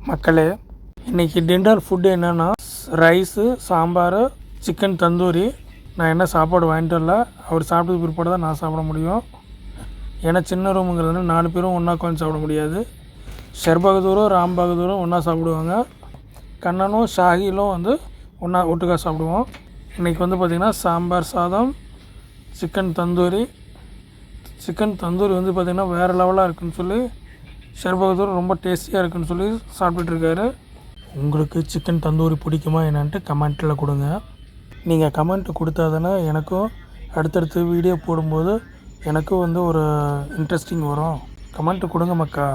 மக்களே, இன்றைக்கி dinner food என்னென்னா ரைஸு, சாம்பார், சிக்கன் தந்தூரி. நான் என்ன சாப்பாடு வாங்கிட்டு வரல, அவர் சாப்பிட்டு பிற்பாடு தான் நான் சாப்பிட முடியும். ஏன்னா சின்ன ரூமுங்கிறதுனால 4 பேரும் ஒன்றா உட்காந்து சாப்பிட முடியாது. ஷெர்பகதூரும் ராம் பகதூரும் ஒன்றா சாப்பிடுவாங்க. கண்ணனும் ஷாஹிலும் வந்து ஒன்றா ஒட்டுக்காக சாப்பிடுவோம். இன்றைக்கி வந்து பார்த்திங்கன்னா சாம்பார் சாதம், சிக்கன் தந்தூரி வந்து பார்த்திங்கன்னா வேறு லெவலாக இருக்குதுன்னு சொல்லி ஷெர்பகதூர் ரொம்ப டேஸ்டியாக இருக்குதுன்னு சொல்லி சாப்பிட்டுட்ருக்காரு. உங்களுக்கு சிக்கன் தந்தூரி பிடிக்குமா என்னன்ட்டு கமெண்ட்டில் கொடுங்க. நீங்கள் கமெண்ட்டு கொடுத்தா தானே எனக்கும் அடுத்தடுத்து வீடியோ போடும்போது எனக்கும் வந்து ஒரு இன்ட்ரெஸ்டிங் வரும். கமெண்ட்டு கொடுங்க மக்கா.